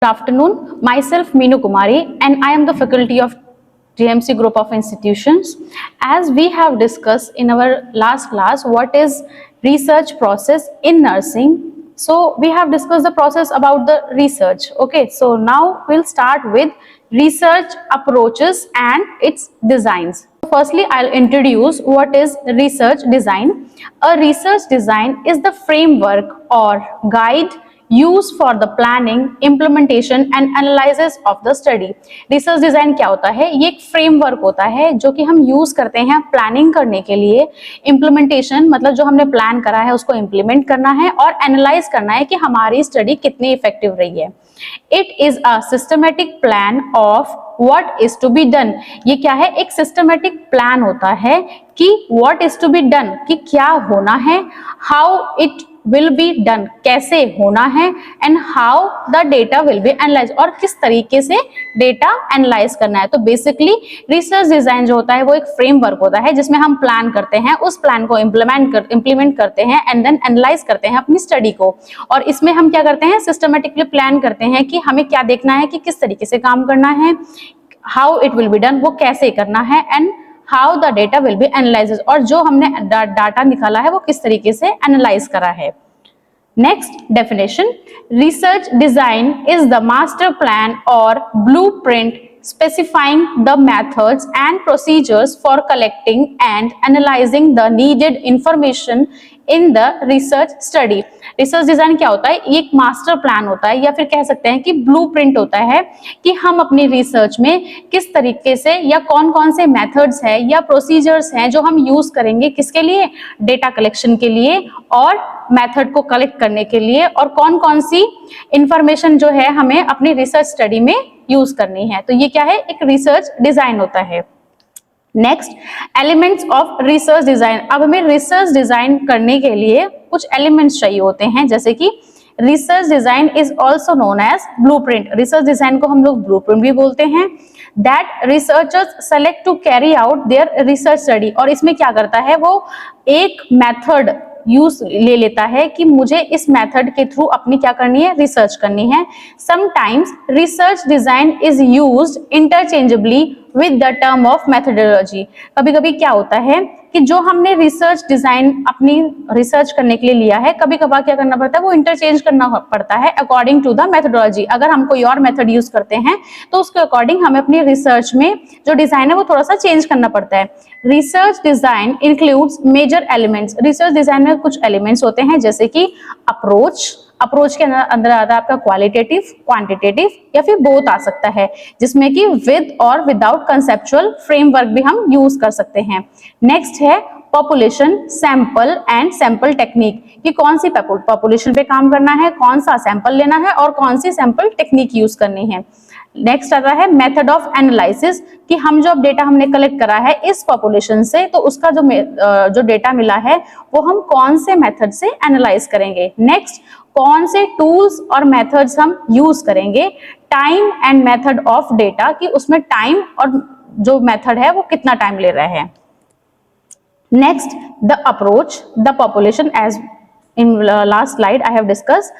Good afternoon. Myself Meenu Kumari, and I am the faculty of GMC Group of Institutions. As we have discussed in our last class, what is research process in nursing? So we have discussed the process about the research. Okay, so now we'll start with research approaches and its designs. Firstly, I'll introduce what is research design. A research design is the framework or guide used for the planning, implementation and analysis of the study. Research design क्या होता है? ये एक framework होता है जो कि हम यूज करते हैं प्लानिंग करने के लिए, इम्प्लीमेंटेशन मतलब जो हमने प्लान करा है उसको इम्प्लीमेंट करना है और एनालाइज करना है कि हमारी स्टडी कितनी इफेक्टिव रही है. It is a systematic plan of what is to be done. ये क्या है? एक सिस्टमेटिक प्लान होता है कि what is to be done, कि क्या होना है, how it will be done, कैसे होना है, and how the data will be analyzed, और किस तरीके से डेटा एनालाइज करना है. तो बेसिकली रिसर्च डिजाइन जो होता है वो एक फ्रेमवर्क होता है जिसमें हम प्लान करते हैं, उस प्लान को इम्प्लीमेंट करते हैं एंड देन एनालाइज करते हैं अपनी स्टडी को. और इसमें हम क्या करते हैं? सिस्टमेटिकली प्लान करते हैं कि हमें क्या देखना है, कि किस तरीके से काम करना है, how it will be done, वो कैसे करना है, and how the data will be analyse, और जो हमने डाटा निकाला है वो किस तरीके से एनालाइज करा है. Next definition, research design is the master plan और blueprint specifying the methods and procedures for collecting and analyzing the needed information in the research study. Research design क्या होता है? ये एक मास्टर प्लान होता है या फिर कह सकते हैं कि ब्लूप्रिंट होता है कि हम अपनी रिसर्च में किस तरीके से या कौन कौन से मेथड्स हैं या प्रोसीजर्स हैं जो हम यूज करेंगे, किसके लिए? डेटा कलेक्शन के लिए और मेथड को कलेक्ट करने के लिए, और कौन कौन सी इंफॉर्मेशन जो है हमें अपनी रिसर्च स्टडी में यूज करनी है. तो ये क्या है? एक रिसर्च डिजाइन होता है. Next, elements of research design. अब हमें रिसर्च डिजाइन करने के लिए कुछ एलिमेंट्स चाहिए होते हैं, जैसे कि research design is also known as blueprint. Research design को हम लोग ब्लूप्रिंट भी बोलते हैं. That researchers select to carry out their research study. और इसमें क्या करता है? वो एक मेथड यूज ले लेता है कि मुझे इस मेथड के थ्रू अपनी क्या करनी है? रिसर्च करनी है. Sometimes research design is used interchangeably with the term of methodology. कभी कभी क्या होता है कि जो हमने रिसर्च डिजाइन अपनी रिसर्च करने के लिए लिया है, कभी कभार क्या करना पड़ता है? वो इंटरचेंज करना पड़ता है अकॉर्डिंग टू द मेथोडोलॉजी. अगर हम कोई और मेथड यूज करते हैं तो उसके अकॉर्डिंग हमें अपनी रिसर्च में जो डिजाइन है वो थोड़ा सा चेंज करना पड़ता है. Research design includes major elements. Research design में कुछ एलिमेंट्स होते हैं जैसे कि अप्रोच के अंदर आता है आपका क्वालिटेटिव, क्वांटिटेटिव या फिर बोथ आ सकता है, जिसमें कि विद और विदाउट कंसेप्चुअल फ्रेमवर्क भी हम यूज कर सकते हैं. नेक्स्ट है population, sample and sample technique, कि कौन सी पॉपुलेशन पे काम करना है, कौन सा सैंपल लेना है और कौन सी सैंपल टेक्निक यूज करनी है. नेक्स्ट आता है मेथड ऑफ एनालिसिस, कि हम जो डेटा हमने कलेक्ट करा है इस पॉपुलेशन से, तो उसका जो डेटा मिला है वो हम कौन से मेथड से एनालाइज करेंगे. नेक्स्ट, कौन से टूल्स और मेथड्स हम यूज करेंगे. Time and method of data, कि उसमें टाइम और जो मेथड है वो कितना टाइम ले रहा है. Next, the approach, the population, as in last slide I have discussed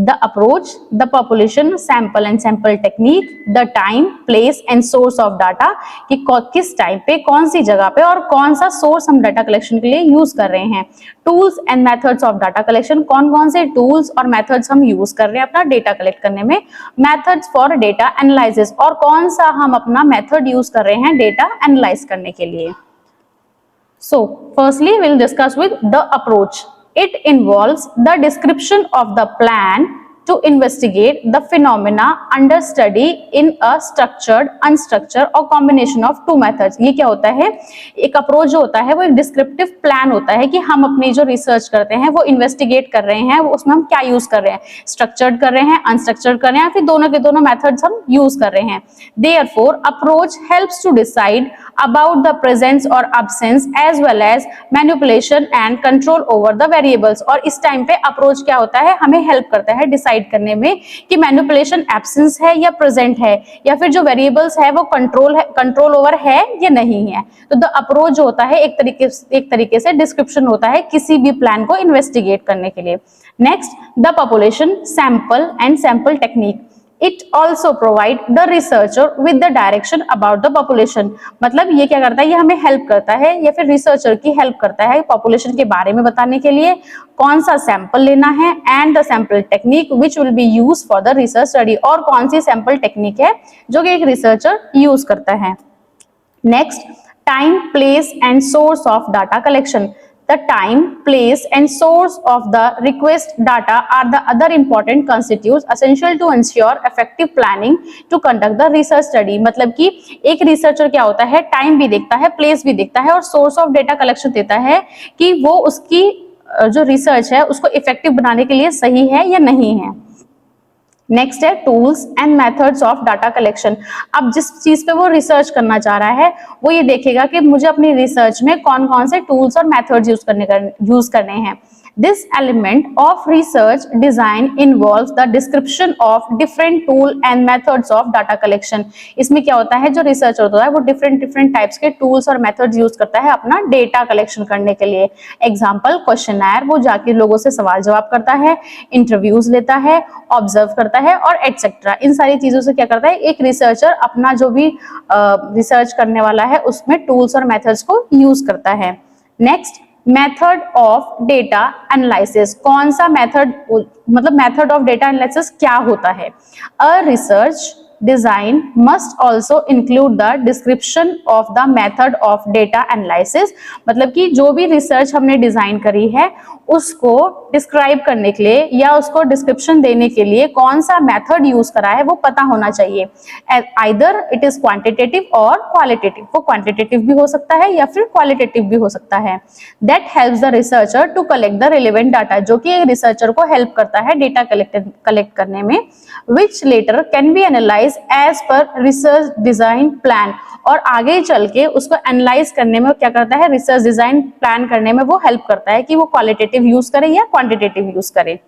the approach, the population, sample and sample technique, the time, place and source of data, कि किस टाइम पे, कौन सी जगह पे और कौन सा सोर्स हम डाटा कलेक्शन के लिए यूज कर रहे हैं. Tools and methods of data collection, कौन कौन से टूल्स और मेथड्स हम यूज कर रहे हैं अपना डेटा कलेक्ट करने में. मेथड्स फॉर डेटा एनालिसिस, और कौन सा हम अपना मेथड यूज कर रहे हैं डेटा एनालाइज करने के लिए. So firstly we'll discuss with the approach. It involves the description of the plan to investigate the phenomena under study in a structured, unstructured or combination of two methods. ये क्या होता है? एक approach जो होता है वो एक डिस्क्रिप्टिव प्लान होता है कि हम अपनी जो रिसर्च करते हैं वो इन्वेस्टिगेट कर रहे हैं, वो उसमें हम क्या यूज कर रहे हैं, स्ट्रक्चर्ड कर रहे हैं, अनस्ट्रक्चर्ड कर रहे हैं, या फिर दोनों के दोनों मेथड्स हम यूज कर रहे हैं. Therefore, approach helps to decide about the presence or absence as well as manipulation and control over the variables. और इस टाइम पे अप्रोच क्या होता है? हमें हेल्प करता है डिसाइड करने में कि मैनिपुलेशन एब्सेंस है या प्रेजेंट है, या फिर जो वेरिएबल्स है वो कंट्रोल ओवर है या नहीं है. तो द अप्रोच जो होता है एक तरीके से डिस्क्रिप्शन होता है किसी भी प्लान को इन्वेस्टिगेट करने के लिए. Next, the population, sample and sample technique. It also provide the researcher with the direction about the population. मतलब ये क्या करता है, ये हमें हेल्प करता है या फिर रिसर्चर की हेल्प करता है पॉपुलेशन के बारे में बताने के लिए, कौन सा सैंपल लेना है and the sample technique which will be use for the research study, और कौन सी सैंपल टेक्निक है जो कि एक रिसर्चर यूज करता है। Next, time, place and source of data collection. The time, place and source of the request data are the other important constitutes essential to ensure effective planning to conduct the research study। मतलब कि एक researcher क्या होता है, time भी देखता है, place भी देखता है और सोर्स ऑफ डेटा कलेक्शन देता है कि वो उसकी जो रिसर्च है उसको इफेक्टिव बनाने के लिए सही है या नहीं है। नेक्स्ट है tools and methods of data collection. अब जिस चीज पे वो रिसर्च करना चाह रहा है वो ये देखेगा कि मुझे अपनी रिसर्च में कौन कौन से टूल्स और मेथड्स यूज करने हैं। This element of research design involves the description of different tool and methods of data collection। इसमें क्या होता है, जो रिसर्चर होता है वो डिफरेंट टाइप्स के टूल्स और मेथड्स यूज करता है अपना डेटा कलेक्शन करने के लिए। एग्जाम्पल, क्वेश्चनर, वो जाके लोगों से सवाल जवाब करता है, इंटरव्यूज लेता है, ऑब्जर्व करता है और एटसेट्रा। इन सारी चीजों से क्या करता है एक रिसर्चर अपना जो भी रिसर्च करने वाला है उसमें टूल्स और मेथड्स को यूज करता है। Next, method of data analysis. कौन सा मेथड, मतलब मेथड ऑफ डेटा एनालिसिस क्या होता है। A research design must also include the description of the method of data analysis. मतलब कि जो भी रिसर्च हमने डिजाइन करी है उसको डिस्क्राइब करने के लिए या उसको डिस्क्रिप्शन देने के लिए कौन सा मेथड यूज करा है वो पता होना चाहिए। आइदर इट इज क्वांटिटेटिव और क्वालिटेटिव। वो क्वांटिटेटिव भी हो सकता है या फिर क्वालिटेटिव भी हो सकता है। That helps the researcher to collect the relevant data, जो कि रिसर्चर को हेल्प करता है डेटा कलेक्ट करने में, which later can be analyse as per research design plan. और आगे चल के उसको एनालाइज करने में क्या करता है, रिसर्च डिजाइन प्लान करने में वो हेल्प करता है कि वो क्वालिटेटिव यूज करे या क्वांटिटेटिव यूज करे।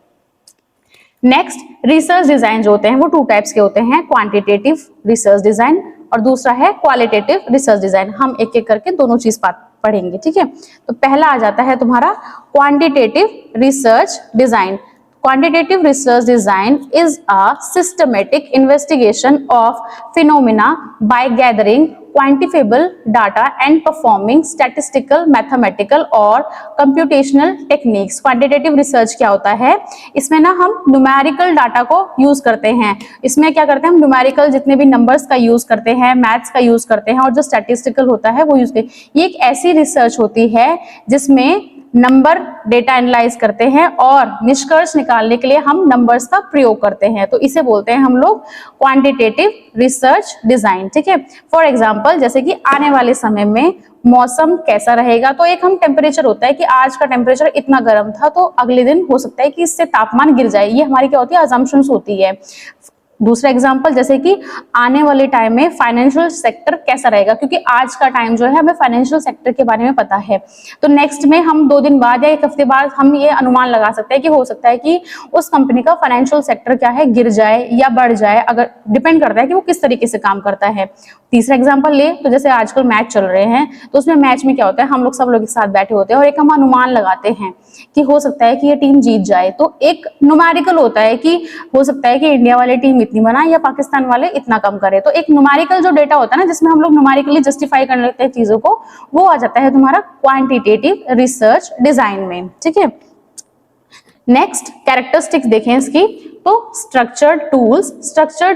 नेक्स्ट, रिसर्च डिजाइन जो होते हैं वो टू टाइप्स के होते हैं, क्वांटिटेटिव रिसर्च डिजाइन और दूसरा है क्वालिटेटिव रिसर्च डिजाइन। हम एक एक करके दोनों चीज पढ़ेंगे, ठीक है। तो पहला आ जाता है तुम्हारा quantitative research design. Quantitative research design is a systematic investigation of phenomena by gathering quantifiable data and performing statistical, mathematical और computational techniques। Quantitative research क्या होता है, इसमें ना हम numerical data को use करते हैं। इसमें क्या करते हैं हम numerical जितने भी numbers का use करते हैं, maths का use करते हैं और जो statistical होता है वो use करते हैं। ये एक ऐसी research होती है जिसमें नंबर डेटा एनालाइज करते हैं और निष्कर्ष निकालने के लिए हम नंबर्स का प्रयोग करते हैं, तो इसे बोलते हैं हम लोग क्वांटिटेटिव रिसर्च डिजाइन, ठीक है। फॉर एग्जांपल, जैसे कि आने वाले समय में मौसम कैसा रहेगा, तो एक हम टेम्परेचर होता है कि आज का टेम्परेचर इतना गर्म था तो अगले दिन हो सकता है कि इससे तापमान गिर जाए, ये हमारी क्या होती है, अजम्पशंस होती है। दूसरा एग्जांपल, जैसे कि आने वाले टाइम में फाइनेंशियल सेक्टर कैसा रहेगा, क्योंकि आज का टाइम जो है हमें फाइनेंशियल सेक्टर के बारे में पता है, तो नेक्स्ट में हम 2 दिन बाद या 1 हफ्ते बाद हम ये अनुमान लगा सकते हैं कि हो सकता है कि उस कंपनी का फाइनेंशियल सेक्टर क्या है, गिर जाए या बढ़ जाए, अगर डिपेंड करता है कि वो किस तरीके से काम करता है। तीसरा एग्जाम्पल ले, तो जैसे आजकल मैच चल रहे हैं तो उसमें मैच में क्या होता है, हम लोग सब लोग एक साथ बैठे होते हैं और एक हम अनुमान लगाते हैं कि हो सकता है कि ये टीम जीत जाए, तो एक न्यूमेरिकल होता है कि हो सकता है कि इंडिया वाली टीम इतनी बनाए या पाकिस्तान वाले इतना कम करे, तो एक न्यूमेरिकल जो डेटा होता है ना जिसमें हम लोग न्यूमेरिकली जस्टिफाई करने लगते हैं चीजों को, वो आ जाता है तुम्हारा क्वांटिटेटिव रिसर्च डिजाइन में, ठीक है। नेक्स्ट, कैरेक्टरिस्टिक्स देखें इसकी, तो स्ट्रक्चर्ड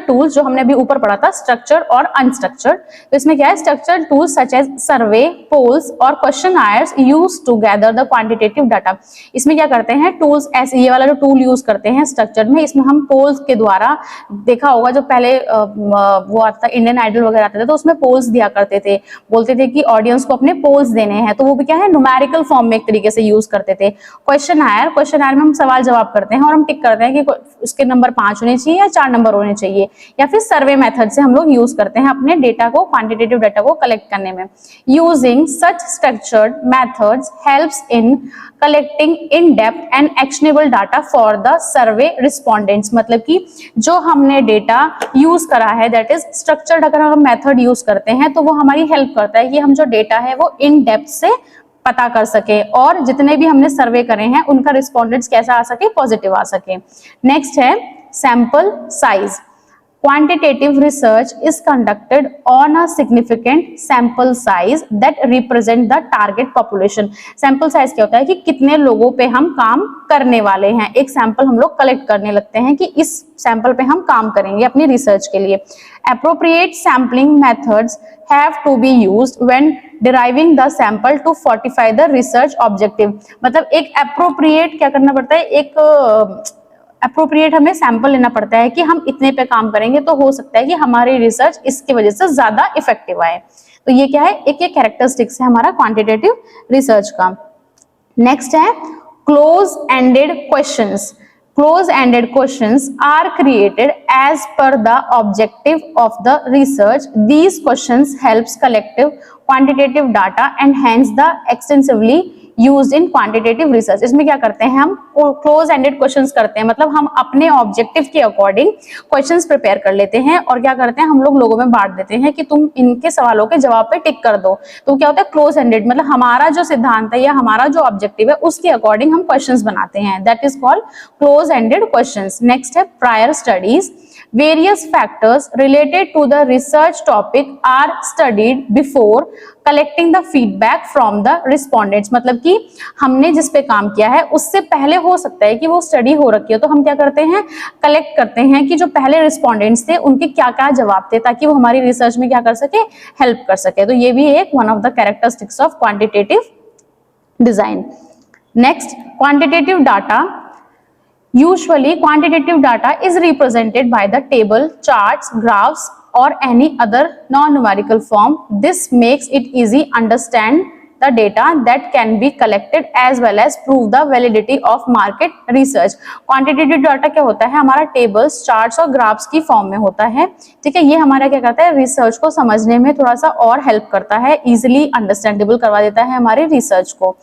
टूल्स जो हमने अभी ऊपर पढ़ा था, स्ट्रक्चर्ड और अनस्ट्रक्चर्ड, तो इसमें क्या है, structured tools such as survey, polls और questionnaires used to gather the quantitative data. इसमें क्या करते हैं टूल्स, ऐसे ये वाला जो टूल यूज करते हैं स्ट्रक्चर्ड में, इसमें हम पोल्स के द्वारा, देखा होगा जो पहले वो आता था इंडियन आइडल वगैरह आते थे तो उसमें पोल्स दिया करते थे, बोलते थे कि ऑडियंस को अपने पोल्स देने हैं, तो वो भी क्या है न्यूमेरिकल फॉर्म में एक तरीके से यूज करते थे। क्वेश्चनआयर में हम सवाल जवाब करते हैं और हम टिक करते हैं कि उसके नंबर 5 होने चाहिए या 4 नंबर होने चाहिए, या फिर सर्वे मेथड से हम लोग यूज करते हैं अपने डेटा को, क्वांटिटेटिव डेटा को कलेक्ट करने में। Using such structured methods helps in collecting in depth and actionable data for the survey respondents. मतलब कि जो हमने डेटा यूज करा है दैट इज स्ट्रक्चर्ड, अगर हम मेथड यूज करते हैं तो वो हमारी हेल्प करता है कि हम जो डेटा है वो इन डेप्थ से पता कर सके और जितने भी हमने सर्वे करे हैं उनका रिस्पोंडेंट्स कैसा आ सके, पॉजिटिव आ सके। नेक्स्ट है sample size. Quantitative research is conducted on a significant sample size that represent the target population. Sample size क्या होता है कि कितने लोगों पे हम काम करने वाले हैं, एक सैंपल हम लोग कलेक्ट करने लगते हैं कि इस सैंपल पे हम काम करेंगे अपनी रिसर्च के लिए. Appropriate sampling methods have to be used when deriving the sample to fortify the research objective. मतलब एक appropriate क्या करना पड़ता है, एक अप्रोप्रिएट हमें सैंपल लेना पड़ता है कि हम इतने पे काम करेंगे तो हो सकता है कि हमारी रिसर्च इसकी वजह से ज्यादा इफेक्टिव आए. तो ये क्या है, एक ये कैरेक्टरिस्टिक्स है हमारा क्वांटिटेटिव रिसर्च का. नेक्स्ट है close ended questions. Close ended questions are created as per the objective of the research. These questions helps collective quantitative data and hence the extensively used in quantitative research. इसमें क्या करते हैं हम, close ended questions करते हैं, मतलब हम अपने ऑब्जेक्टिव के अकॉर्डिंग क्वेश्चंस प्रिपेयर कर लेते हैं और क्या करते हैं हम लोग लोगों में बांट देते हैं कि तुम इनके सवालों के जवाब पे टिक कर दो. तो क्या होता है क्लोज एंडेड, मतलब हमारा जो सिद्धांत है या हमारा जो ऑब्जेक्टिव है उसके अकॉर्डिंग हम क्वेश्चंस बनाते हैं. That is called close ended questions. Next है prior studies. Various factors related to the research topic are studied before collecting the feedback from the respondents. मतलब कि हमने जिस पे काम किया है उससे पहले हो सकता है कि वो स्टडी हो रखी है, तो हम क्या करते हैं कलेक्ट करते हैं कि जो पहले रिस्पोंडेंट्स थे उनके क्या क्या जवाब थे ताकि वो हमारी रिसर्च में क्या कर सके, हेल्प कर सके. तो ये भी एक one of the characteristics of quantitative design. Next quantitative data. Usually, quantitative data is represented by the table, charts, graphs, or any other non-numerical form. This makes it easy understand the data that can be collected as well as prove the validity of market research. Quantitative data क्या होता है, हमारा tables, charts और graphs की form में होता है. ठीक है, ये हमारा क्या करता है, रिसर्च को समझने में थोड़ा सा और हेल्प करता है, इजिली अंडरस्टैंडेबल करवा देता है हमारे रिसर्च को.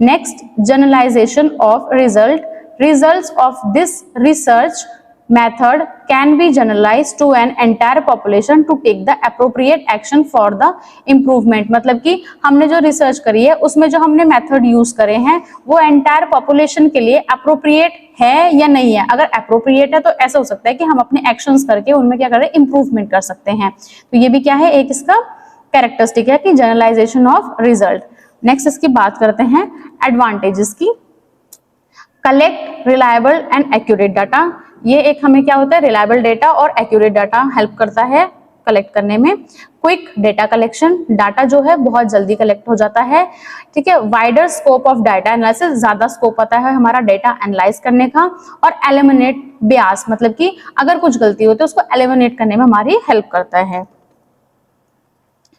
Next generalization of result. Results of this research method can be generalized to an entire population to take the appropriate action for the improvement. मतलब कि हमने जो रिसर्च करी है उसमें जो हमने मेथड यूज करे हैं वो एंटायर पॉपुलेशन के लिए अप्रोप्रिएट है या नहीं है. अगर अप्रोप्रिएट है तो ऐसा हो सकता है कि हम अपने एक्शंस करके उनमें क्या करें, इंप्रूवमेंट कर सकते हैं. तो ये भी क्या है, एक इसका कैरेक्टरिस्टिक है कि जनरलाइजेशन ऑफ रिजल्ट. नेक्स्ट इसकी बात करते हैं एडवांटेजेस की. Collect reliable and accurate data. ये एक हमें क्या होता है, रिलायबल डेटा और एक्यूरेट डाटा हेल्प करता है कलेक्ट करने में. Quick data collection. डाटा जो है बहुत जल्दी कलेक्ट हो जाता है. ठीक है. Wider scope of data analysis. ज्यादा स्कोप आता है हमारा डेटा एनालाइज करने का. और एलिमिनेट बियास, मतलब कि अगर कुछ गलती होती है उसको एलिमिनेट करने में हमारी हेल्प करता है.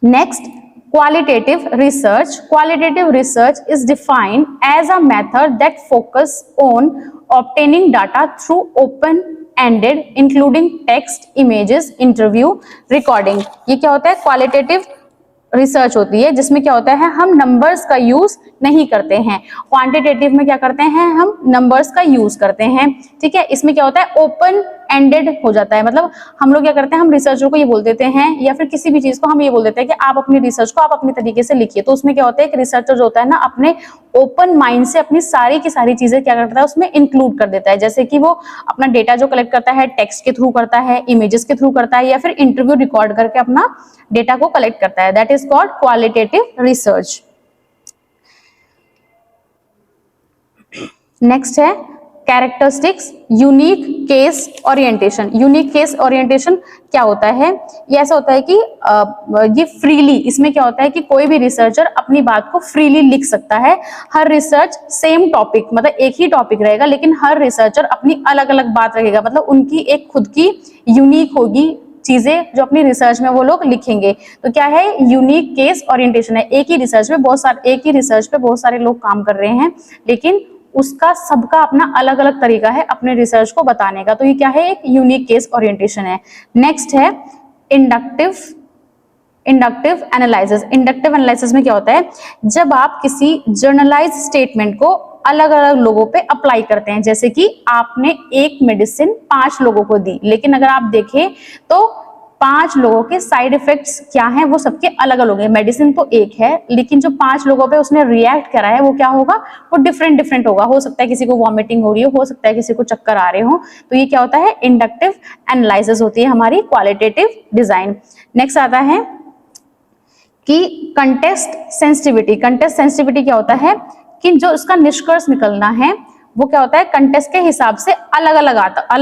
Next qualitative research. Qualitative research is defined as a method that focus on obtaining data through open-ended, including text, images, interview, recording. ये क्या होता है, qualitative रिसर्च होती है जिसमें क्या होता है हम नंबर्स का यूज नहीं करते हैं. क्वांटिटेटिव में क्या करते हैं, हम नंबर्स का यूज करते हैं. ठीक है. इसमें क्या होता है, ओपन एंडेड हो जाता है, मतलब हम लोग क्या करते हैं, हम रिसर्चर को ये बोल देते हैं या फिर किसी भी चीज को हम ये बोल देते हैं कि आप अपनी रिसर्च को आप अपने तरीके से लिखिए. तो उसमें क्या होता है कि रिसर्चर जो होता है ना अपने ओपन माइंड से अपनी सारी की सारी चीजें क्या करता है उसमें इंक्लूड कर देता है. जैसे कि वो अपना डेटा जो कलेक्ट करता है टेक्स्ट के थ्रू करता है, इमेजेस के थ्रू करता है या फिर इंटरव्यू रिकॉर्ड करके अपना डेटा को कलेक्ट करता है. That is called qualitative research. Next है characteristics. Unique case orientation. Unique case orientation क्या होता है, ये ऐसा होता है कि ये फ्रीली, इसमें क्या होता है कि कोई भी रिसर्चर अपनी बात को फ्रीली लिख सकता है. हर रिसर्च सेम टॉपिक, मतलब एक ही टॉपिक रहेगा लेकिन हर रिसर्चर अपनी अलग अलग बात रखेगा, मतलब उनकी एक खुद की यूनिक होगी चीजें जो अपनी रिसर्च में वो लोग लिखेंगे. तो क्या है, यूनिक केस ओरिएंटेशन है. एक ही रिसर्च पे बहुत सारे लोग काम कर रहे हैं लेकिन उसका सबका अपना अलग अलग तरीका है अपने रिसर्च को बताने का. तो ये क्या है, एक यूनिक केस ओरिएंटेशन है. नेक्स्ट है इंडक्टिव एनालिसिस. इंडक्टिव एनालिसिस में क्या होता है, जब आप किसी जर्नलाइज स्टेटमेंट को अलग अलग लोगों पे अप्लाई करते हैं. जैसे कि आपने एक मेडिसिन 5 लोगों को दी, लेकिन अगर आप देखें तो 5 लोगों के साइड इफेक्ट्स क्या हैं वो सबके अलग अलग हैं। मेडिसिन तो एक है, लेकिन जो 5 लोगों पे उसने रिएक्ट करा है वो क्या होगा, वो डिफरेंट डिफरेंट होगा। हो सकता है किसी को वॉमिटिंग हो रही हो सकता है किसी को चक्कर आ रहे हो। तो ये क्या होता है, इंडक्टिव एनालिसिस होती है हमारी क्वालिटेटिव डिजाइन। नेक्स्ट आता है कि कंटेस्ट सेंसिटिविटी। कंटेस्ट सेंसिटिविटी क्या होता है कि जो उसका निष्कर्ष निकलना है वो क्या होता है, कंटेस्ट के हिसाब से अलग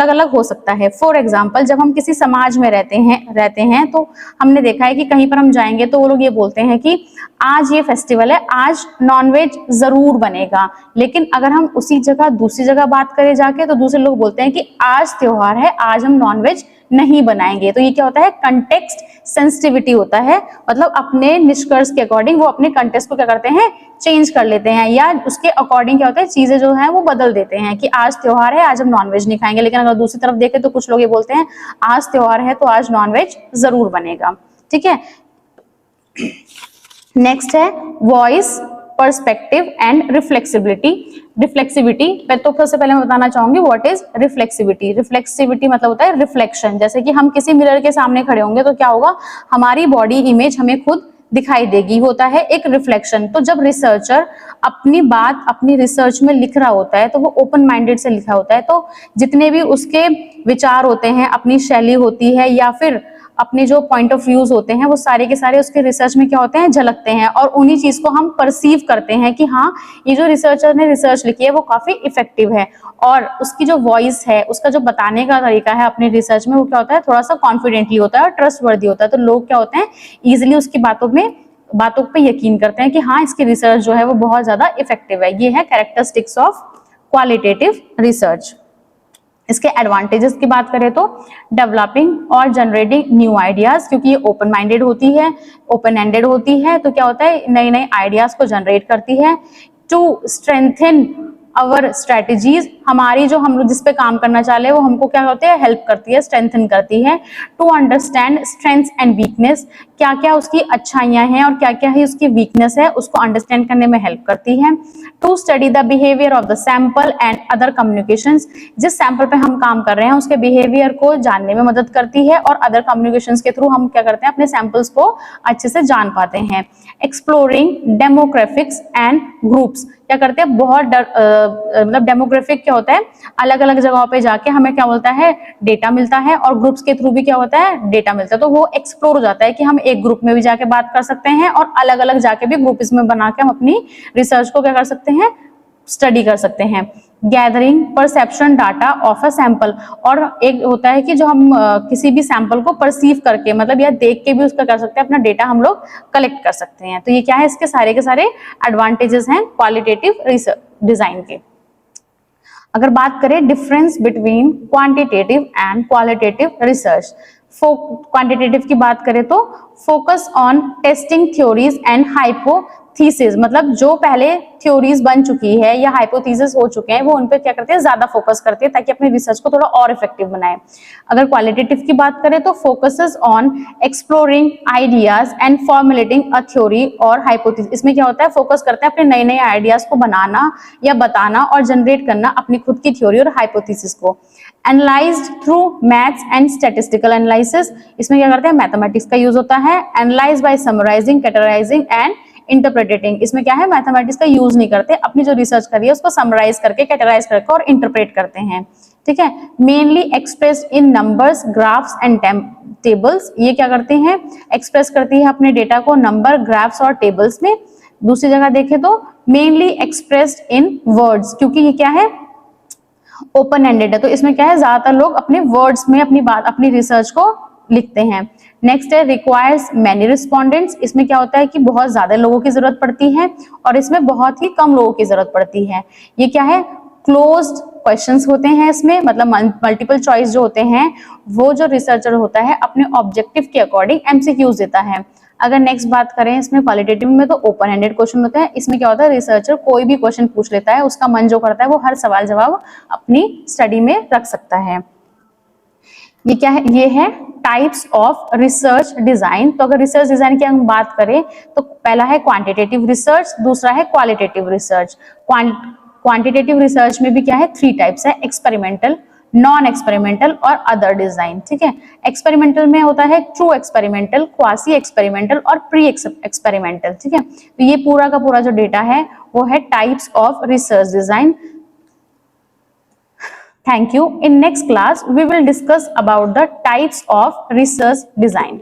अलग हो सकता है। फॉर एग्जाम्पल, जब हम किसी समाज में रहते हैं तो हमने देखा है कि कहीं पर हम जाएंगे तो वो लोग ये बोलते हैं कि आज ये फेस्टिवल है, आज नॉनवेज जरूर बनेगा। लेकिन अगर हम उसी जगह दूसरी जगह बात करें जाके तो दूसरे लोग बोलते हैं कि आज त्योहार है, आज हम नॉनवेज नहीं बनाएंगे। तो ये क्या होता है, कंटेक्स्ट सेंसिटिविटी होता है। मतलब अपने निष्कर्ष के अकॉर्डिंग वो अपने कंटेक्स्ट को क्या करते हैं, चेंज कर लेते हैं, या उसके अकॉर्डिंग क्या होता है, चीजें जो है वो बदल देते हैं कि आज त्योहार है, आज हम नॉनवेज नहीं खाएंगे। लेकिन अगर दूसरी तरफ देखें तो कुछ लोग ये बोलते हैं आज त्योहार है तो आज नॉनवेज जरूर बनेगा। ठीक है, नेक्स्ट है voice, perspective and reflexibility. Reflexivity तो सबसे पहले मैं बताना चाहूंगी व्हाट इज रिफ्लेक्सिविटी। रिफ्लेक्सिविटी मतलब होता है रिफ्लेक्शन। जैसे कि हम किसी मिरर के सामने खड़े होंगे तो क्या होगा, हमारी बॉडी इमेज हमें खुद दिखाई देगी, होता है एक रिफ्लेक्शन। तो जब रिसर्चर अपनी बात अपनी रिसर्च में लिख रहा होता है तो वो ओपन माइंडेड से लिखा होता है। तो जितने भी उसके विचार होते हैं, अपनी शैली होती है या फिर अपने जो पॉइंट ऑफ व्यूज होते हैं, वो सारे के सारे उसके रिसर्च में क्या होते हैं, झलकते हैं। और उन्हीं चीज को हम परसीव करते हैं कि हाँ, ये जो रिसर्चर ने रिसर्च लिखी है वो काफी इफेक्टिव है। और उसकी जो वॉइस है, उसका जो बताने का तरीका है अपने रिसर्च में, वो क्या होता है, थोड़ा सा कॉन्फिडेंटली होता है और ट्रस्टवर्दी होता है। तो लोग क्या होते हैं, इजिली उसकी बातों पे यकीन करते हैं कि हाँ, इसकी रिसर्च जो है वो बहुत ज्यादा इफेक्टिव है। ये है कैरेक्टरिस्टिक्स ऑफ क्वालिटेटिव रिसर्च। इसके एडवांटेजेस की बात करें तो डेवलपिंग और जनरेटिंग न्यू आइडियाज, क्योंकि ये ओपन माइंडेड होती है, ओपन एंडेड होती है, तो क्या होता है, नए नए आइडियाज को जनरेट करती है। टू स्ट्रेंथन अवर स्ट्रेटेजीज, हमारी जो हम लोग जिस पे काम करना चाह रहे हैं वो हमको क्या होती है, हेल्प करती है, स्ट्रेंथन करती है। To understand strengths and weakness, क्या क्या उसकी अच्छाइयां हैं और क्या क्या ही उसकी वीकनेस है, उसको अंडरस्टैंड करने में हेल्प करती है। To study the behaviour of the sample and other communications, जिस सैंपल पे हम काम कर रहे हैं उसके बिहेवियर को जानने में मदद करती है और अदर कम्युनिकेशंस के थ्रू हम क्या करते हैं, अपने सैंपल्स को अच्छे से जान पाते हैं। एक्सप्लोरिंग डेमोग्राफिक्स एंड ग्रुप्स, क्या करते हैं, बहुत मतलब डेमोग्राफिक क्या होता है, अलग अलग जगहों पे जाके हमें क्या मिलता है, डेटा मिलता है, और ग्रुप्स के थ्रू भी क्या होता है, डेटा मिलता है। तो वो एक्सप्लोर हो जाता है कि हम एक ग्रुप में भी जाके बात कर सकते हैं और अलग अलग जाके भी ग्रुप इसमें बना के हम अपनी रिसर्च को क्या कर सकते हैं, स्टडी कर सकते हैं। Gathering perception data of a sample, और एक होता है कि जो हम किसी भी सैंपल को परसीव करके, मतलब या देख के भी उसका कर सकते हैं, अपना डेटा हम लोग कलेक्ट कर सकते हैं। तो ये क्या है, इसके सारे के सारे एडवांटेजेस हैं क्वालिटेटिव रिसर्च डिजाइन के। अगर बात करें difference between quantitative and qualitative research, quantitative की बात करें तो focus on testing theories and hypothesis, मतलब जो पहले थ्योरीज बन चुकी है या हाइपोथेसिस हो चुके हैं वो उन पे क्या करते हैं, ज्यादा फोकस करते हैं ताकि अपनी रिसर्च को थोड़ा और इफेक्टिव बनाए। अगर क्वालिटेटिव की बात करें तो focuses on exploring ideas and formulating a theory और हाइपोथेसिस, इसमें क्या होता है, फोकस करते हैं अपने नए नए आइडियाज को बनाना या बताना और जनरेट करना अपनी खुद की थ्योरी और हाइपोथेसिस को। Analysed through maths and statistical analysis, इसमें क्या करते हैं, मैथमेटिक्स का यूज होता है। Analyse by summarising, categorising and interpreting, इसमें क्या है, मैथमेटिक्स का यूज नहीं करते, अपनी जो रिसर्च करी है उसको समराइज करके, कैटेगराइज करके और इंटरप्रेट करते हैं। ठीक है, mainly express in numbers, graphs and tables, ये क्या करते हैं, एक्सप्रेस करती है अपने डेटा को नंबर, ग्राफ्स और टेबल्स में। दूसरी जगह देखें तो मेनली एक्सप्रेस्ड इन वर्ड्स, क्योंकि ये क्या है, ओपन एंडेड है, तो इसमें क्या है, ज्यादातर लोग अपने वर्ड्स में अपनी बात, अपनी रिसर्च को लिखते हैं। नेक्स्ट है रिक्वायर्स मैनी रिस्पोंडेंट्स, इसमें क्या होता है कि बहुत ज्यादा लोगों की जरूरत पड़ती है और इसमें बहुत ही कम लोगों की जरूरत पड़ती है। ये क्या है, क्लोज्ड क्वेश्चंस होते हैं इसमें, मतलब मल्टीपल चॉइस जो होते हैं, वो जो रिसर्चर होता है अपने ऑब्जेक्टिव के अकॉर्डिंग एमसीक्यूज देता है। अगर नेक्स्ट बात करें इसमें क्वालिटेटिव में, तो ओपन एंडेड क्वेश्चन होता है। इसमें क्या होता है, रिसर्चर कोई भी क्वेश्चन पूछ लेता है, उसका मन जो करता है वो हर सवाल जवाब अपनी स्टडी में रख सकता है। ये क्या है, ये है टाइप्स ऑफ रिसर्च डिजाइन। तो अगर रिसर्च डिजाइन की हम बात करें तो पहला है क्वांटिटेटिव रिसर्च, दूसरा है क्वालिटेटिव रिसर्च। क्वांटिटेटिव रिसर्च में भी क्या है, 3 टाइप्स है, एक्सपेरिमेंटल, नॉन एक्सपेरिमेंटल और अदर डिजाइन। ठीक है, एक्सपेरिमेंटल में होता है ट्रू एक्सपेरिमेंटल, क्वासी एक्सपेरिमेंटल और प्री एक्सपेरिमेंटल। ठीक है, तो ये पूरा का पूरा जो डेटा है वो है types of research design. Thank you. In next class, we will discuss about the types of research design.